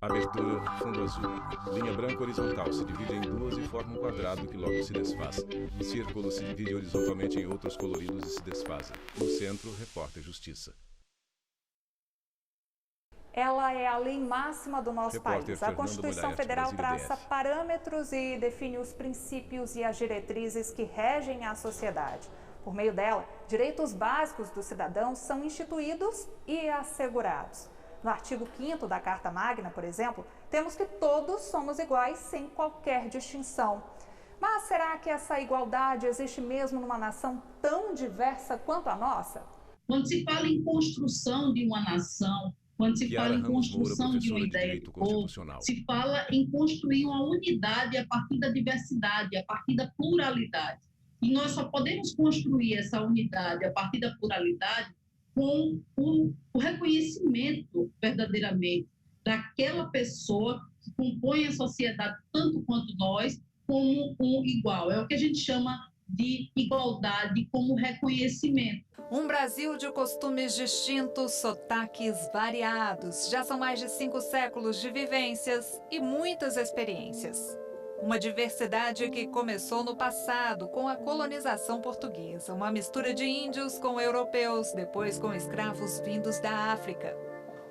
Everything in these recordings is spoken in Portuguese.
Abertura fundo azul. Linha branca horizontal se divide em duas e forma um quadrado que logo se desfaz. Círculo se divide horizontalmente em outros coloridos e se desfazem. No centro, repórter Justiça. Ela é a lei máxima do nosso Repórter país. A Constituição Moraes, Federal Brasília, traça DF. parâmetros e define os princípios e as diretrizes que regem a sociedade. Por meio dela, direitos básicos dos cidadãos são instituídos e assegurados. No artigo 5º da Carta Magna, por exemplo, temos que todos somos iguais sem qualquer distinção. Mas será que essa igualdade existe mesmo numa nação tão diversa quanto a nossa? Quando se fala em construção de uma nação, quando se fala em construção de uma ideia de povo, se fala em construir uma unidade a partir da diversidade, a partir da pluralidade. E nós só podemos construir essa unidade a partir da pluralidade com o reconhecimento verdadeiramente daquela pessoa que compõe a sociedade tanto quanto nós como um igual. É o que a gente chama de igualdade como reconhecimento. Um Brasil de costumes distintos, sotaques variados. Já são mais de 5 séculos de vivências e muitas experiências. Uma diversidade que começou no passado com a colonização portuguesa, uma mistura de índios com europeus, depois com escravos vindos da África.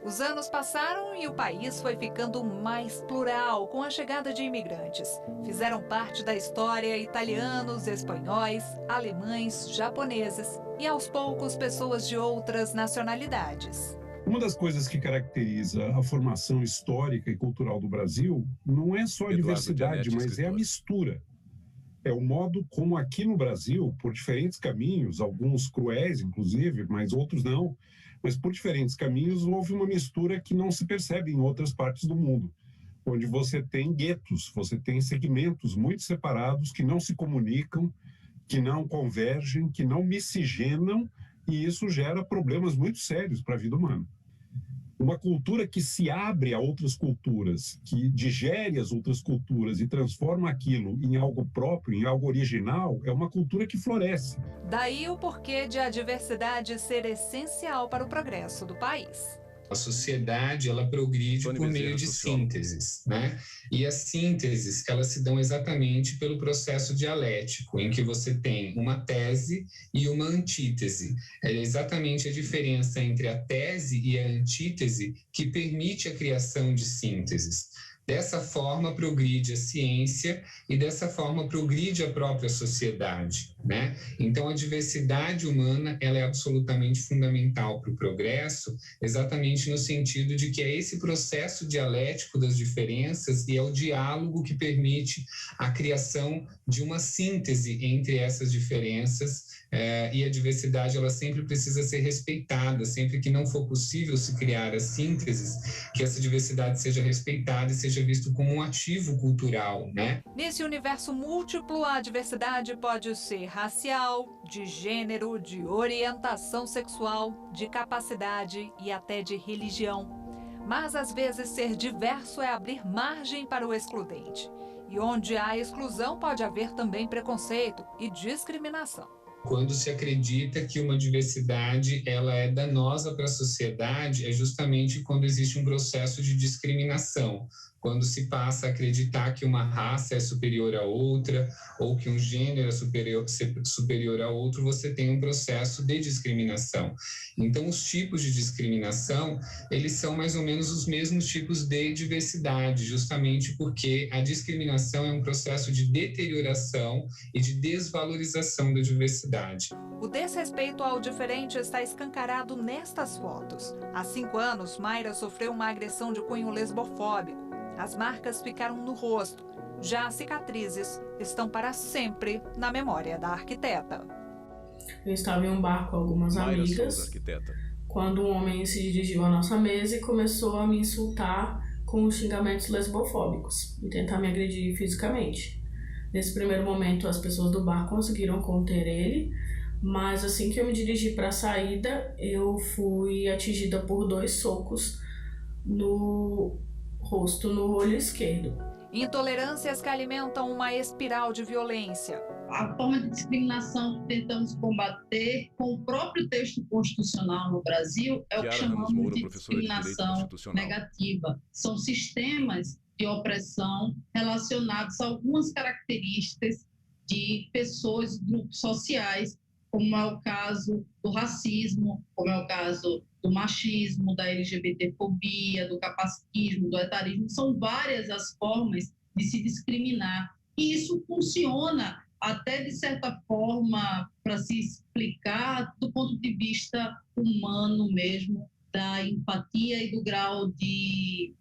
Os anos passaram e o país foi ficando mais plural com a chegada de imigrantes. Fizeram parte da história italianos, espanhóis, alemães, japoneses e, aos poucos, pessoas de outras nacionalidades. Uma das coisas que caracteriza a formação histórica e cultural do Brasil não é só a diversidade, mas é a mistura. É o modo como aqui no Brasil, por diferentes caminhos, alguns cruéis inclusive, mas outros não, mas por diferentes caminhos houve uma mistura que não se percebe em outras partes do mundo, onde você tem guetos, você tem segmentos muito separados que não se comunicam, que não convergem, que não miscigenam, e isso gera problemas muito sérios para a vida humana. Uma cultura que se abre a outras culturas, que digere as outras culturas e transforma aquilo em algo próprio, em algo original, é uma cultura que floresce. Daí o porquê de a diversidade ser essencial para o progresso do país. A sociedade, ela progride por meio de sínteses, né? E as sínteses, elas se dão exatamente pelo processo dialético, em que você tem uma tese e uma antítese. É exatamente a diferença entre a tese e a antítese que permite a criação de sínteses. Dessa forma progride a ciência e dessa forma progride a própria sociedade, né? Então a diversidade humana, ela é absolutamente fundamental para o progresso, exatamente no sentido de que é esse processo dialético das diferenças e é o diálogo que permite a criação de uma síntese entre essas diferenças, e a diversidade, ela sempre precisa ser respeitada, sempre que não for possível se criar as sínteses, que essa diversidade seja respeitada e seja visto como um ativo cultural, né? Nesse universo múltiplo, a diversidade pode ser racial, de gênero, de orientação sexual, de capacidade e até de religião. Mas às vezes ser diverso é abrir margem para o excludente. E onde há exclusão pode haver também preconceito e discriminação. Quando se acredita que uma diversidade ela é danosa para a sociedade, é justamente quando existe um processo de discriminação. Quando se passa a acreditar que uma raça é superior a outra, ou que um gênero é superior a outro, você tem um processo de discriminação. Então, os tipos de discriminação, eles são mais ou menos os mesmos tipos de diversidade, justamente porque a discriminação é um processo de deterioração e de desvalorização da diversidade. O desrespeito ao diferente está escancarado nestas fotos. Há 5 anos, Mayra sofreu uma agressão de cunho lesbofóbico. As marcas ficaram no rosto. Já as cicatrizes estão para sempre na memória da arquiteta. Eu estava em um bar com algumas amigas, quando um homem se dirigiu à nossa mesa e começou a me insultar com xingamentos lesbofóbicos e tentar me agredir fisicamente. Nesse primeiro momento, as pessoas do bar conseguiram conter ele, mas assim que eu me dirigi para a saída, eu fui atingida por 2 socos no rosto, no olho esquerdo. Intolerâncias que alimentam uma espiral de violência. a forma de discriminação que tentamos combater com o próprio texto constitucional no Brasil é o que chamamos de discriminação negativa. São sistemas de opressão relacionados a algumas características de pessoas, grupos sociais, como é o caso do racismo, como é o caso do machismo, da LGBTfobia, do capacitismo, do etarismo. São várias as formas de se discriminar. E isso funciona até, de certa forma, para se explicar do ponto de vista humano mesmo, da empatia e do grau de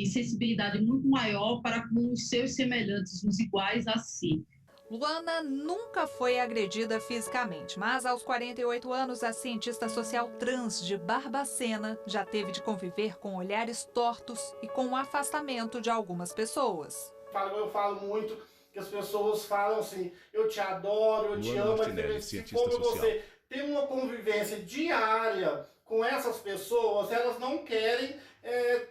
sensibilidade muito maior para com os seus semelhantes, os iguais a si. Luana nunca foi agredida fisicamente, mas aos 48 anos, a cientista social trans de Barbacena já teve de conviver com olhares tortos e com o afastamento de algumas pessoas. Eu falo muito que as pessoas falam assim, eu te adoro, eu te amo, mas como você tem uma convivência diária com essas pessoas, elas não querem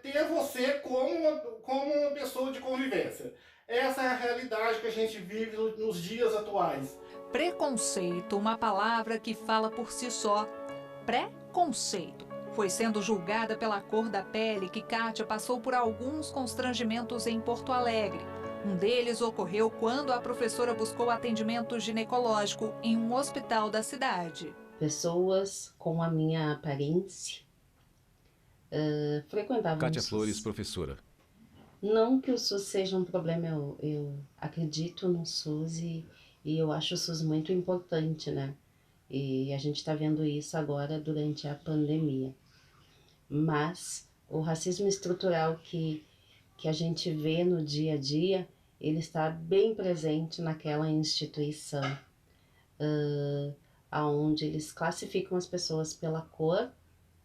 ter você como uma pessoa de convivência. Essa é a realidade que a gente vive nos dias atuais. Preconceito, uma palavra que fala por si só. Preconceito. Foi sendo julgada pela cor da pele que Kátia passou por alguns constrangimentos em Porto Alegre. Um deles ocorreu quando a professora buscou atendimento ginecológico em um hospital da cidade. Pessoas com a minha aparência frequentavam Kátia o SUS. Flores, professora. Não que o SUS seja um problema, eu acredito no SUS e eu acho o SUS muito importante, né? E a gente está vendo isso agora durante a pandemia. Mas o racismo estrutural que a gente vê no dia a dia, ele está bem presente naquela instituição, onde eles classificam as pessoas pela cor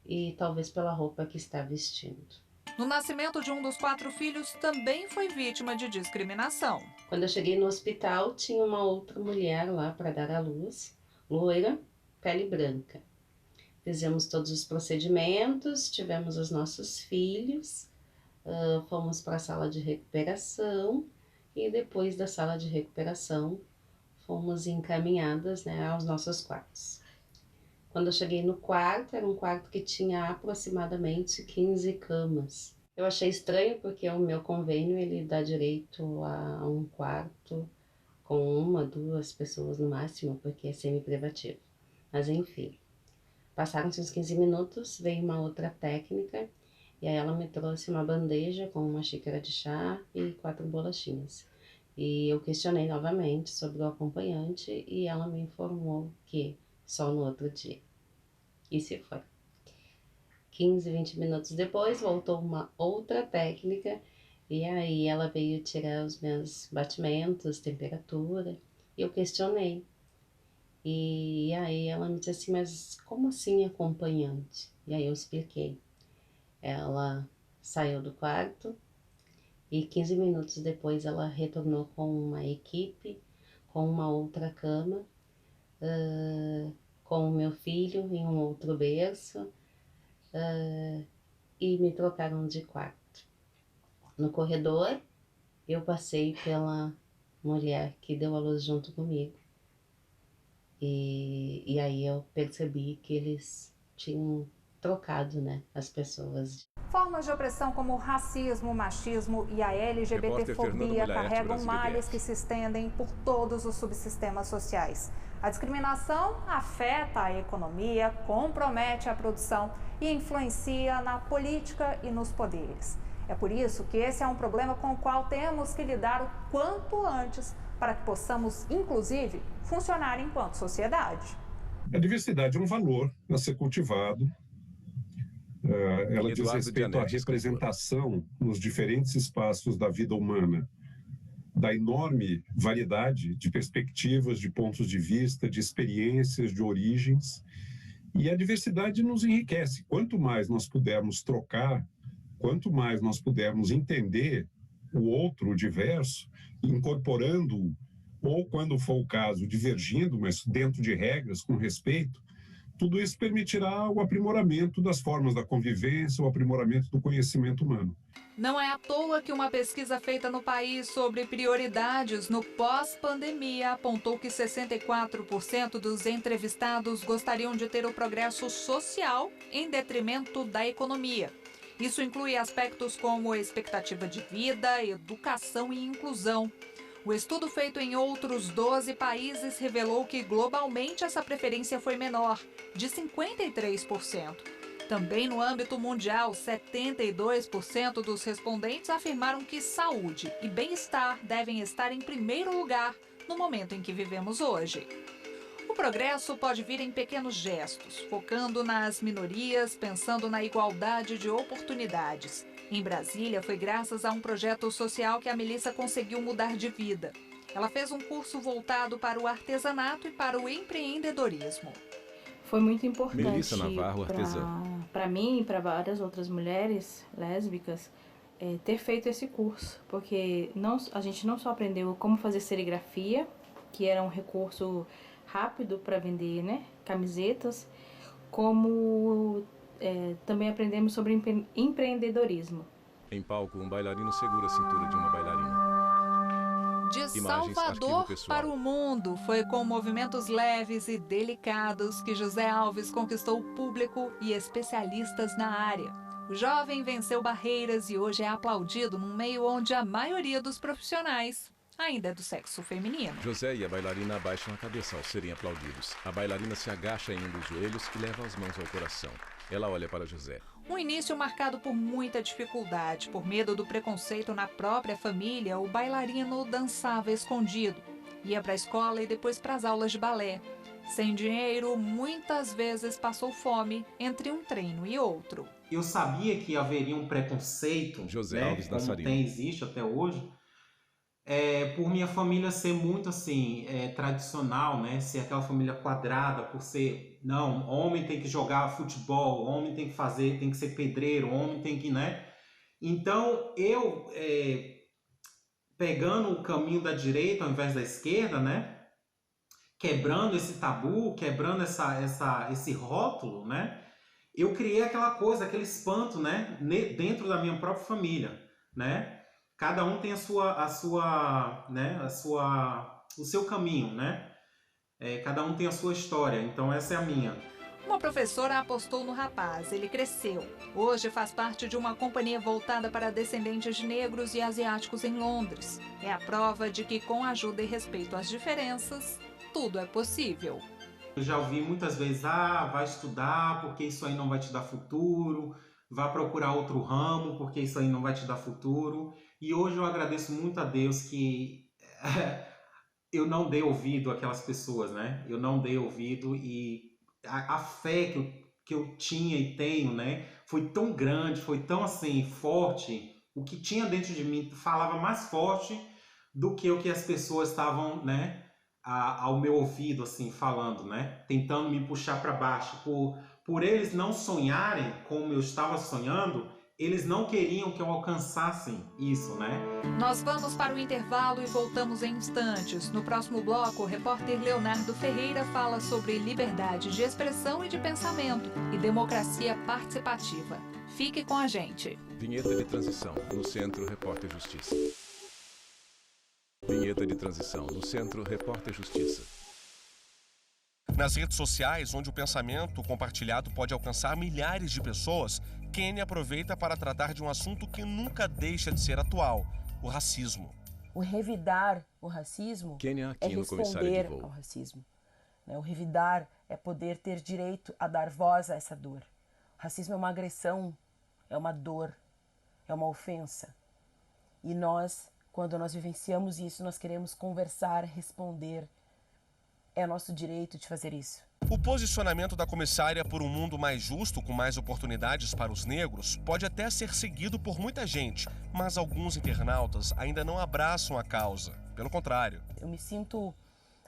e talvez pela roupa que está vestindo. No nascimento de um dos 4 filhos, também foi vítima de discriminação. Quando eu cheguei no hospital, tinha uma outra mulher lá para dar à luz, loira, pele branca. Fizemos todos os procedimentos, tivemos os nossos filhos, fomos para a sala de recuperação e depois da sala de recuperação fomos encaminhadas, né, aos nossos quartos. Quando eu cheguei no quarto, era um quarto que tinha aproximadamente 15 camas. Eu achei estranho porque o meu convênio ele dá direito a um quarto com 1, 2 pessoas no máximo, porque é semi-privativo. Mas enfim, passaram-se uns 15 minutos, veio uma outra técnica e aí ela me trouxe uma bandeja com uma xícara de chá e 4 bolachinhas. E eu questionei novamente sobre o acompanhante e ela me informou que só no outro dia. E se foi. 15, 20 minutos depois, voltou uma outra técnica e aí ela veio tirar os meus batimentos, temperatura, e eu questionei. E aí ela me disse assim, mas como assim acompanhante? E aí eu expliquei. Ela saiu do quarto e 15 minutos depois ela retornou com uma equipe, com uma outra cama, com o meu filho em um outro berço, e me trocaram de quarto. No corredor, eu passei pela mulher que deu a luz junto comigo. E aí eu percebi que eles tinham trocado, né, as pessoas. Formas de opressão como o racismo, o machismo e a LGBTfobia carregam males que se estendem por todos os subsistemas sociais. A discriminação afeta a economia, compromete a produção e influencia na política e nos poderes. É por isso que esse é um problema com o qual temos que lidar o quanto antes para que possamos, inclusive, funcionar enquanto sociedade. A diversidade é um valor a ser cultivado. Ela diz respeito à representação nos diferentes espaços da vida humana, da enorme variedade de perspectivas, de pontos de vista, de experiências, de origens. E a diversidade nos enriquece. Quanto mais nós pudermos trocar, quanto mais nós pudermos entender o outro, o diverso, incorporando, ou quando for o caso, divergindo, mas dentro de regras, com respeito, Tudo isso permitirá o aprimoramento das formas da convivência, o aprimoramento do conhecimento humano. Não é à toa que uma pesquisa feita no país sobre prioridades no pós-pandemia apontou que 64% dos entrevistados gostariam de ter o progresso social em detrimento da economia. Isso inclui aspectos como expectativa de vida, educação e inclusão. O estudo feito em outros 12 países revelou que globalmente essa preferência foi menor, de 53%. Também no âmbito mundial, 72% dos respondentes afirmaram que saúde e bem-estar devem estar em primeiro lugar no momento em que vivemos hoje. O progresso pode vir em pequenos gestos, focando nas minorias, pensando na igualdade de oportunidades. Em Brasília, foi graças a um projeto social que a Melissa conseguiu mudar de vida. Ela fez um curso voltado para o artesanato e para o empreendedorismo. Foi muito importante Melissa Navarro, artesã. Para mim e para várias outras mulheres lésbicas ter feito esse curso, porque a gente não só aprendeu como fazer serigrafia, que era um recurso rápido para vender, né, camisetas, como também aprendemos sobre empreendedorismo. Em palco, um bailarino segura a cintura de uma bailarina. De Salvador para o mundo, foi com movimentos leves e delicados que José Alves conquistou o público e especialistas na área. O jovem venceu barreiras e hoje é aplaudido num meio onde a maioria dos profissionais ainda é do sexo feminino. José e a bailarina abaixam a cabeça ao serem aplaudidos. A bailarina se agacha ainda os joelhos e leva as mãos ao coração. Ela olha para José. Um início marcado por muita dificuldade, por medo do preconceito na própria família, o bailarino dançava escondido. Ia para a escola e depois para as aulas de balé. Sem dinheiro, muitas vezes passou fome entre um treino e outro. Eu sabia que haveria um preconceito, José Alves, como existe até hoje, por minha família ser muito assim, tradicional, né? Ser aquela família quadrada, por ser, não, homem tem que jogar futebol, homem tem que ser pedreiro, homem tem que, né? Então, eu, pegando o caminho da direita ao invés da esquerda, né? Quebrando esse tabu, quebrando esse rótulo, né? Eu criei aquela coisa, aquele espanto, né? Dentro da minha própria família, né? Cada um tem o seu caminho, né? Cada um tem a sua história, então essa é a minha. Uma professora apostou no rapaz, ele cresceu. Hoje faz parte de uma companhia voltada para descendentes de negros e asiáticos em Londres. É a prova de que, com ajuda e respeito às diferenças, tudo é possível. Eu já ouvi muitas vezes, vai estudar porque isso aí não vai te dar futuro, vá procurar outro ramo porque isso aí não vai te dar futuro. E hoje eu agradeço muito a Deus que eu não dei ouvido àquelas pessoas, né? Eu não dei ouvido e a fé que eu tinha e tenho, né? Foi tão grande, foi tão assim, forte. O que tinha dentro de mim falava mais forte do que o que as pessoas estavam, né? Ao meu ouvido, assim, falando, né? Tentando me puxar para baixo. Por eles não sonharem como eu estava sonhando, eles não queriam que eu alcançasse isso, né? Nós vamos para o intervalo e voltamos em instantes. No próximo bloco, o repórter Leonardo Ferreira fala sobre liberdade de expressão e de pensamento e democracia participativa. Fique com a gente. Vinheta de transição, no Centro Repórter Justiça. Vinheta de transição, no Centro Repórter Justiça. Nas redes sociais, onde o pensamento compartilhado pode alcançar milhares de pessoas, Kênia aproveita para tratar de um assunto que nunca deixa de ser atual: o racismo. O revidar o racismo é responder ao racismo. O revidar é poder ter direito a dar voz a essa dor. O racismo é uma agressão, é uma dor, é uma ofensa. E nós, quando nós vivenciamos isso, nós queremos conversar, responder. É nosso direito de fazer isso. O posicionamento da comissária por um mundo mais justo, com mais oportunidades para os negros, pode até ser seguido por muita gente, mas alguns internautas ainda não abraçam a causa. Pelo contrário. Eu me sinto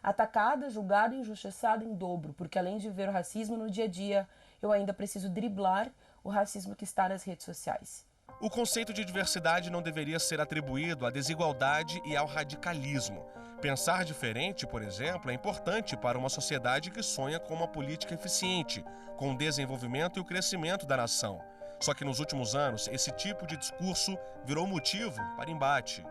atacada, julgada e injustiçada em dobro, porque além de ver o racismo no dia a dia, eu ainda preciso driblar o racismo que está nas redes sociais. O conceito de diversidade não deveria ser atribuído à desigualdade e ao radicalismo. Pensar diferente, por exemplo, é importante para uma sociedade que sonha com uma política eficiente, com o desenvolvimento e o crescimento da nação. Só que nos últimos anos, esse tipo de discurso virou motivo para embate.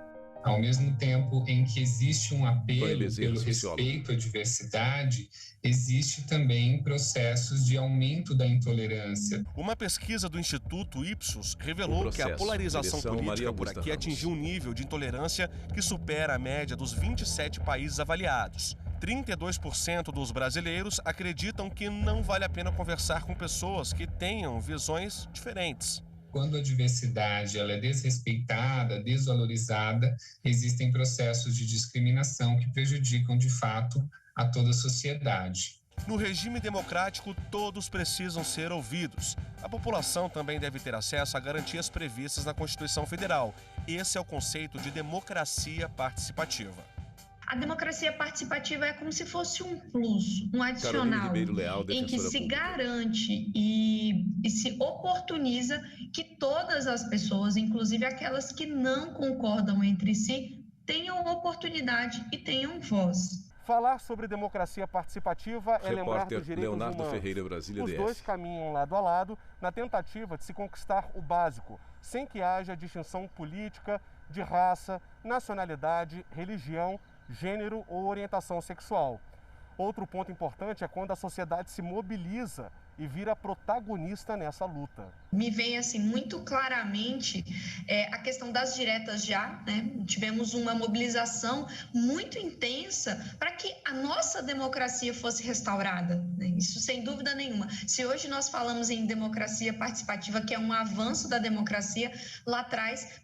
Ao mesmo tempo em que existe um apelo pelo respeito à diversidade, existe também processos de aumento da intolerância. Uma pesquisa do Instituto Ipsos revelou que a polarização política por aqui atingiu um nível de intolerância que supera a média dos 27 países avaliados. 32% dos brasileiros acreditam que não vale a pena conversar com pessoas que tenham visões diferentes. Quando a diversidade ela é desrespeitada, desvalorizada, existem processos de discriminação que prejudicam, de fato, a toda a sociedade. No regime democrático, todos precisam ser ouvidos. A população também deve ter acesso a garantias previstas na Constituição Federal. Esse é o conceito de democracia participativa. A democracia participativa é como se fosse um plus, um adicional, em que se garante e se oportuniza que todas as pessoas, inclusive aquelas que não concordam entre si, tenham oportunidade e tenham voz. Falar sobre democracia participativa é lembrar dos direitos humanos. Os dois caminham lado a lado na tentativa de se conquistar o básico, sem que haja distinção política, de raça, nacionalidade, religião, gênero ou orientação sexual. Outro ponto importante é quando a sociedade se mobiliza e vira protagonista nessa luta. Me vem assim muito claramente a questão das diretas já, né? Tivemos uma mobilização muito intensa para que a nossa democracia fosse restaurada, né? Isso sem dúvida nenhuma. Se hoje nós falamos em democracia participativa, que é um avanço da democracia, lá atrás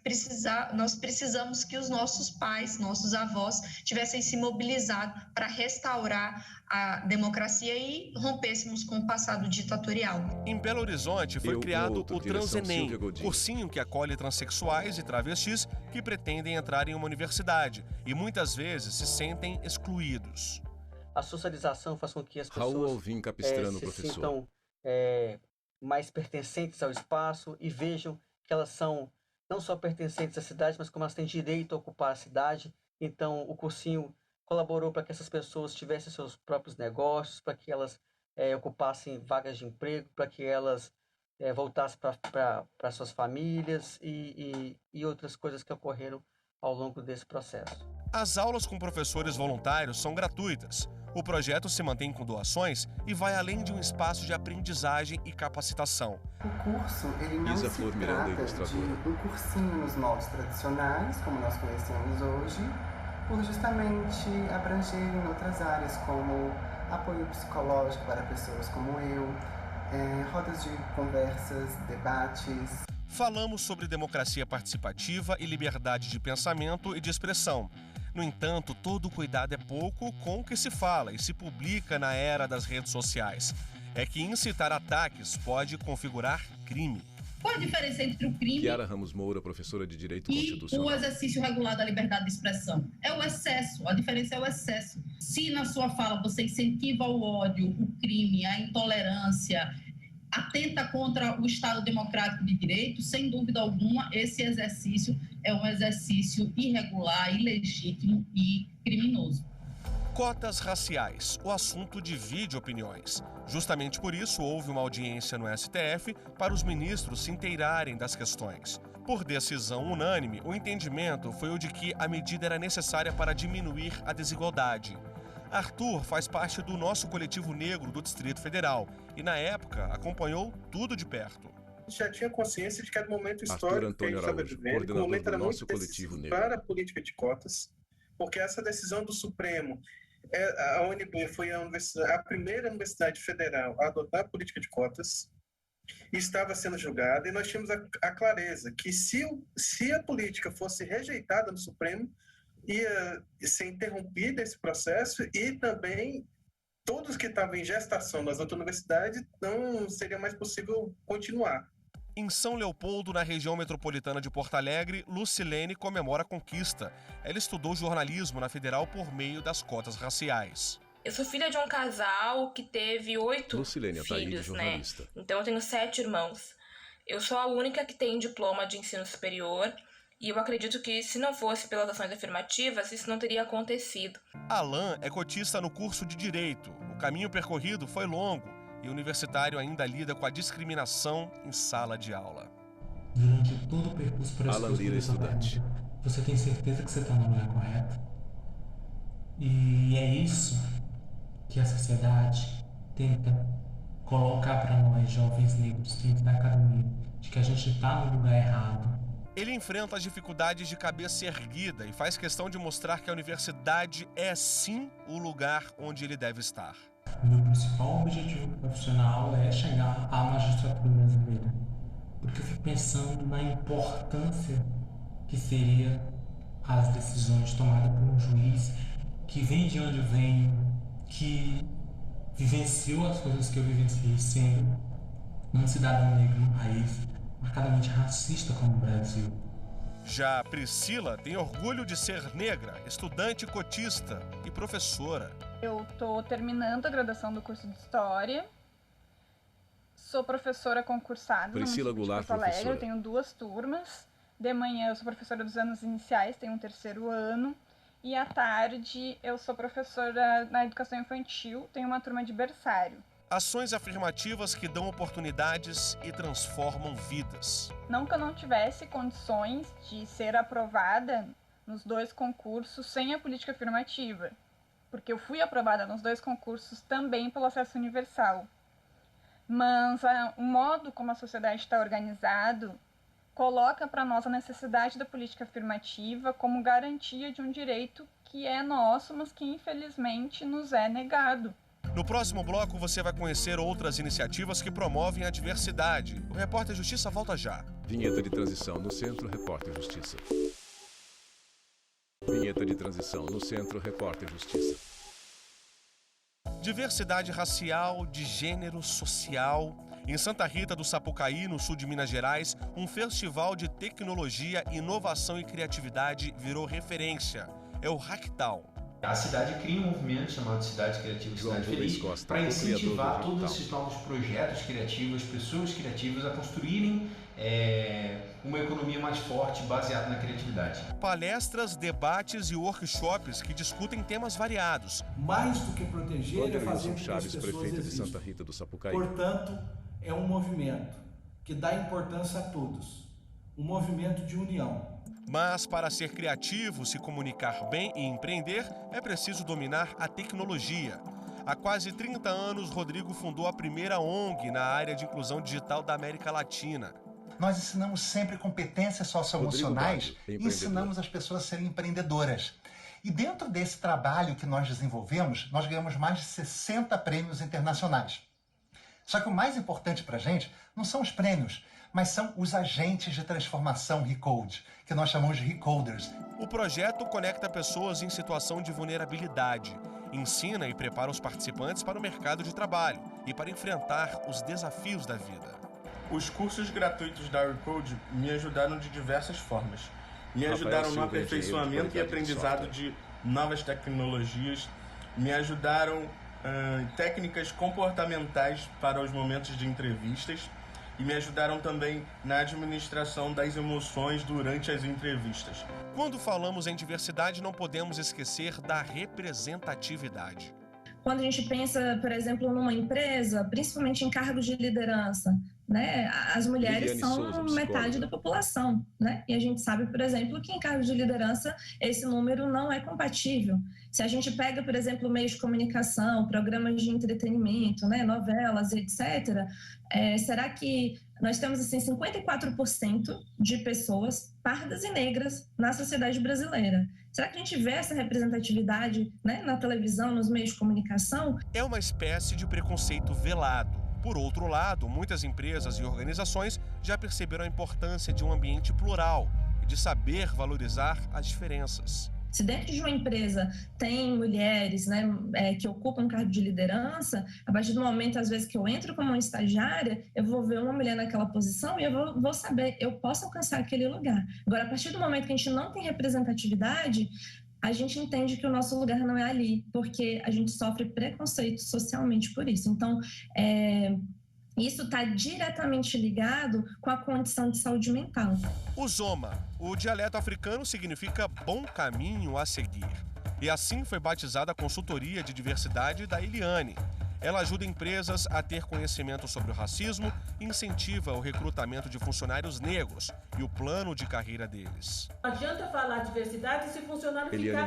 nós precisamos que os nossos pais, nossos avós, tivessem se mobilizado para restaurar a democracia e rompêssemos com o passado ditatorial. Em Belo Horizonte foi criado o Transenem, cursinho que acolhe transexuais e travestis que pretendem entrar em uma universidade e muitas vezes se sentem excluídos. A socialização faz com que as pessoas se sintam mais pertencentes ao espaço e vejam que elas são não só pertencentes à cidade, mas como elas têm direito a ocupar a cidade. Então o cursinho colaborou para que essas pessoas tivessem seus próprios negócios, para que elas ocupassem vagas de emprego, para que elas voltassem para suas famílias e outras coisas que ocorreram ao longo desse processo. As aulas com professores voluntários são gratuitas. O projeto se mantém com doações e vai além de um espaço de aprendizagem e capacitação. O curso ele não se trata de um cursinho nos moldes tradicionais, como nós conhecemos hoje, por justamente abranger em outras áreas, como apoio psicológico para pessoas como eu, rodas de conversas, debates. Falamos sobre democracia participativa e liberdade de pensamento e de expressão. No entanto, todo cuidado é pouco com o que se fala e se publica na era das redes sociais. É que incitar ataques pode configurar crime. Qual a diferença entre o crime Kiara Ramos Moura, professora de Direito e Constitucional. o exercício regular da liberdade de expressão? É o excesso, a diferença é o excesso. Se na sua fala você incentiva o ódio, o crime, a intolerância, atenta contra o Estado democrático de direito, sem dúvida alguma, esse exercício é um exercício irregular, ilegítimo e criminoso. Cotas raciais. O assunto divide opiniões. Justamente por isso, houve uma audiência no STF para os ministros se inteirarem das questões. Por decisão unânime, o entendimento foi o de que a medida era necessária para diminuir a desigualdade. Arthur faz parte do nosso coletivo negro do Distrito Federal e, na época, acompanhou tudo de perto. Já tinha consciência de que era um momento histórico que a gente estava vivendo, que o momento era muito decisivo para a política de cotas, porque essa decisão do Supremo, a UNB foi a primeira universidade federal a adotar a política de cotas, e estava sendo julgada, e nós tínhamos a clareza que se a política fosse rejeitada no Supremo, ia ser interrompido esse processo e também todos que estavam em gestação nas outras universidades não seria mais possível continuar. Em São Leopoldo, na região metropolitana de Porto Alegre, Lucilene comemora a conquista. Ela estudou jornalismo na Federal por meio das cotas raciais. Eu sou filha de um casal que teve 8 filhos, né? Então eu tenho 7 irmãos. Eu sou a única que tem diploma de ensino superior. E eu acredito que se não fosse pelas ações afirmativas, isso não teria acontecido. Alan é cotista no curso de Direito. O caminho percorrido foi longo e o universitário ainda lida com a discriminação em sala de aula. Durante todo o percurso para Alan Lira, estudante. Você tem certeza que você está no lugar correto? E é isso que a sociedade tenta colocar para nós, jovens negros, dentro da academia, de que a gente está no lugar errado. Ele enfrenta as dificuldades de cabeça erguida e faz questão de mostrar que a universidade é sim o lugar onde ele deve estar. O meu principal objetivo profissional é chegar à magistratura brasileira, porque eu fico pensando na importância que seria as decisões tomadas por um juiz que vem de onde vem, que vivenciou as coisas que eu vivenciei, sendo um cidadão negro num país marcadamente racista como o Brasil. Já Priscila tem orgulho de ser negra, estudante cotista e professora. Eu estou terminando a graduação do curso de História. Sou professora concursada Priscila no município de Porto Alegre. Eu tenho 2 turmas. De manhã eu sou professora dos anos iniciais, tenho um 3º ano. E à tarde eu sou professora na educação infantil, tenho uma turma de berçário. Ações afirmativas que dão oportunidades e transformam vidas. Não que eu não tivesse condições de ser aprovada nos 2 concursos sem a política afirmativa, porque eu fui aprovada nos 2 concursos também pelo acesso universal. Mas o modo como a sociedade está organizado coloca para nós a necessidade da política afirmativa como garantia de um direito que é nosso, mas que infelizmente nos é negado. No próximo bloco você vai conhecer outras iniciativas que promovem a diversidade. O Repórter Justiça volta já. Vinheta de transição no Centro, Repórter Justiça. Vinheta de transição no Centro, Repórter Justiça. Diversidade racial, de gênero, social. Em Santa Rita do Sapucaí, no sul de Minas Gerais, um festival de tecnologia, inovação e criatividade virou referência. É o Hacktal. A cidade cria um movimento chamado Cidade Criativa, Cidade Feliz, para incentivar todos esses novos projetos criativos, pessoas criativas a construírem uma economia mais forte baseada na criatividade. Palestras, debates e workshops que discutem temas variados. Mais do que proteger, é fazer com que as Chaves, pessoas prefeito de existam. Santa Rita do Sapucaí. Portanto, é um movimento que dá importância a todos, um movimento de união. Mas para ser criativo, se comunicar bem e empreender, é preciso dominar a tecnologia. Há quase 30 anos, Rodrigo fundou a primeira ONG na área de inclusão digital da América Latina. Nós ensinamos sempre competências socioemocionais e ensinamos as pessoas a serem empreendedoras. E dentro desse trabalho que nós desenvolvemos, nós ganhamos mais de 60 prêmios internacionais. Só que o mais importante para a gente não são os prêmios, mas são os agentes de transformação Recode, que nós chamamos de Recoders. O projeto conecta pessoas em situação de vulnerabilidade, ensina e prepara os participantes para o mercado de trabalho e para enfrentar os desafios da vida. Os cursos gratuitos da Recode me ajudaram de diversas formas. Me ajudaram no aperfeiçoamento e aprendizado de novas tecnologias, me ajudaram técnicas comportamentais para os momentos de entrevistas e me ajudaram também na administração das emoções durante as entrevistas. Quando falamos em diversidade, não podemos esquecer da representatividade. Quando a gente pensa, por exemplo, numa empresa, principalmente em cargos de liderança, né, as mulheres são metade da população, né? E a gente sabe, por exemplo, que em cargos de liderança esse número não é compatível. Se a gente pega, por exemplo, meios de comunicação, programas de entretenimento, né, novelas, etc., será que nós temos assim 54% de pessoas pardas e negras na sociedade brasileira? Será que a gente vê essa representatividade, né, na televisão, nos meios de comunicação? É uma espécie de preconceito velado. Por outro lado, muitas empresas e organizações já perceberam a importância de um ambiente plural e de saber valorizar as diferenças. Se dentro de uma empresa tem mulheres, né, que ocupam cargo de liderança, a partir do momento, às vezes, que eu entro como uma estagiária, eu vou ver uma mulher naquela posição e eu vou saber, eu posso alcançar aquele lugar. Agora, a partir do momento que a gente não tem representatividade, a gente entende que o nosso lugar não é ali, porque a gente sofre preconceito socialmente por isso. Então, Isso está diretamente ligado com a condição de saúde mental. O Zoma, o dialeto africano, significa bom caminho a seguir. E assim foi batizada a consultoria de diversidade da Eliane. Ela ajuda empresas a ter conhecimento sobre o racismo e incentiva o recrutamento de funcionários negros e o plano de carreira deles. Não adianta falar diversidade se o funcionário ficar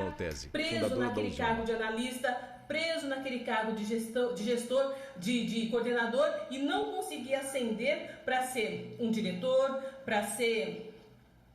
preso naquele cargo de analista, preso naquele cargo de gestor, de coordenador e não conseguir ascender para ser um diretor, para ser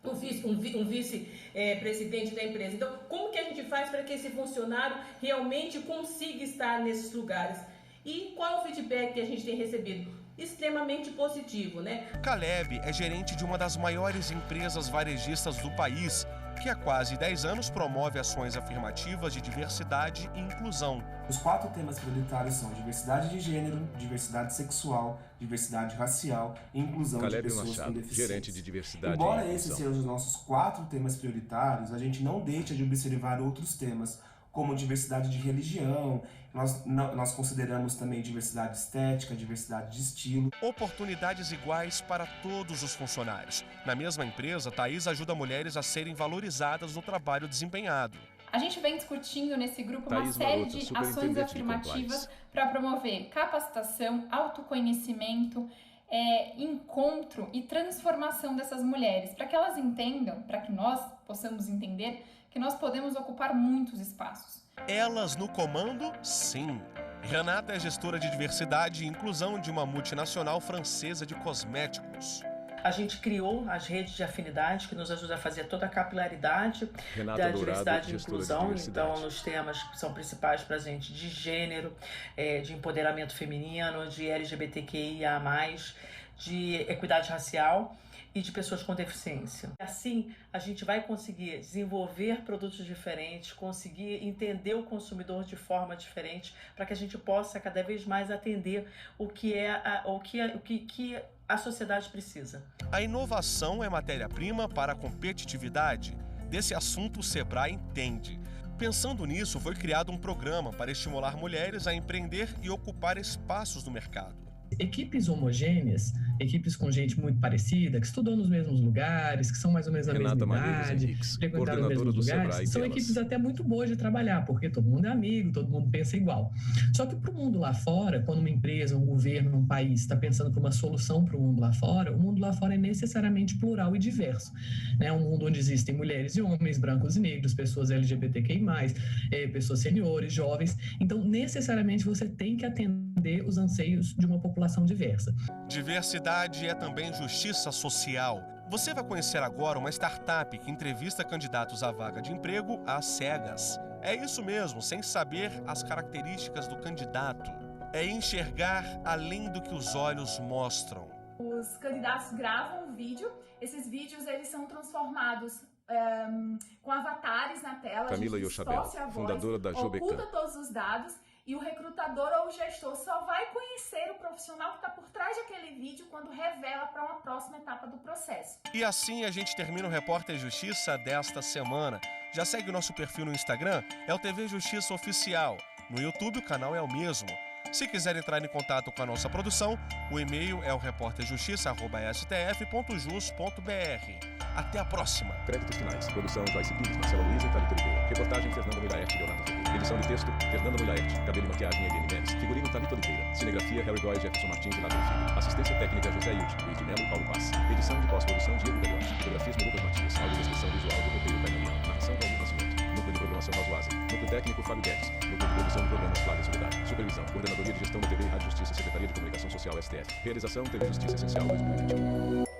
um vice-presidente da empresa. Então, como que a gente faz para que esse funcionário realmente consiga estar nesses lugares? E qual é o feedback que a gente tem recebido? Extremamente positivo, né? Caleb é gerente de uma das maiores empresas varejistas do país, que há quase 10 anos promove ações afirmativas de diversidade e inclusão. Os 4 temas prioritários são diversidade de gênero, diversidade sexual, diversidade racial e inclusão de pessoas com deficiência. Gerente de diversidade Embora esses sejam os nossos 4 temas prioritários, a gente não deixa de observar outros temas, como diversidade de religião. Nós consideramos também diversidade estética, diversidade de estilo. Oportunidades iguais para todos os funcionários. Na mesma empresa, Thaís ajuda mulheres a serem valorizadas no trabalho desempenhado. A gente vem discutindo nesse grupo uma série de ações afirmativas para promover capacitação, autoconhecimento, encontro e transformação dessas mulheres, para que elas entendam, para que nós possamos entender que nós podemos ocupar muitos espaços. Elas no comando, sim. Renata é gestora de diversidade e inclusão de uma multinacional francesa de cosméticos. A gente criou as redes de afinidade que nos ajuda a fazer toda a capilaridade da diversidade e inclusão. Então, nos temas que são principais para a gente de gênero, de empoderamento feminino, de LGBTQIA+, de equidade racial e de pessoas com deficiência. Assim, a gente vai conseguir desenvolver produtos diferentes, conseguir entender o consumidor de forma diferente, para que a gente possa cada vez mais atender o que a sociedade precisa. A inovação é matéria-prima para a competitividade. Desse assunto o Sebrae entende. Pensando nisso, foi criado um programa para estimular mulheres a empreender e ocupar espaços no mercado. Equipes homogêneas, equipes com gente muito parecida, que estudou nos mesmos lugares, que são mais ou menos da mesma idade, frequentaram os mesmos lugares, são equipes até muito boas de trabalhar, porque todo mundo é amigo, todo mundo pensa igual. Só que para o mundo lá fora, quando uma empresa, um governo, um país está pensando para uma solução para o mundo lá fora, o mundo lá fora é necessariamente plural e diverso. É um mundo onde existem mulheres e homens, brancos e negros, pessoas LGBTQI+, pessoas seniores, jovens. Então, necessariamente, você tem que atender os anseios de uma população diversa. Diversidade é também justiça social. Você vai conhecer agora uma startup que entrevista candidatos à vaga de emprego às cegas. É isso mesmo, sem saber as características do candidato. É enxergar além do que os olhos mostram. Os candidatos gravam um vídeo, esses vídeos eles são transformados com avatares na tela. Camila Yochabel, fundadora da Jobecan. Oculta todos os dados. E o recrutador ou o gestor só vai conhecer o profissional que está por trás daquele vídeo quando revela para uma próxima etapa do processo. E assim a gente termina o Repórter Justiça desta semana. Já segue o nosso perfil no Instagram, é o TV Justiça Oficial. No YouTube o canal é o mesmo. Se quiser entrar em contato com a nossa produção, o e-mail é o reporterjustiça@stf.jus.br. Até a próxima. Créditos finais. Produção Joyce Pires, Marcela Luiza e Thalita Oliveira. Reportagem Fernanda Mulaerte e Leonardo Ferreira. Edição de texto Fernanda Mulaerte. Cabelo e maquiagem Eliane Mendes. Figurino Thalita Oliveira. Cinegrafia Harry Góes, Jefferson Martins e Lázaro Filho. Assistência técnica José Hilde, Luiz de Melo e Paulo Paz. Edição de pós-produção Diego Galhote. Fotografismo Lucas Matias. Audiodescrição visual do roteiro Caimaniano. Narração Paulo Nascimento. Núcleo de programação Rasuazzi. Núcleo técnico Fábio Guedes. Núcleo de produção de programas Flávia Solidário. Supervisão Coordenadoria de Gestão da TV e Rádio Justiça, Secretaria de Comunicação Social STF. Realização TV Justiça Essencial 2021.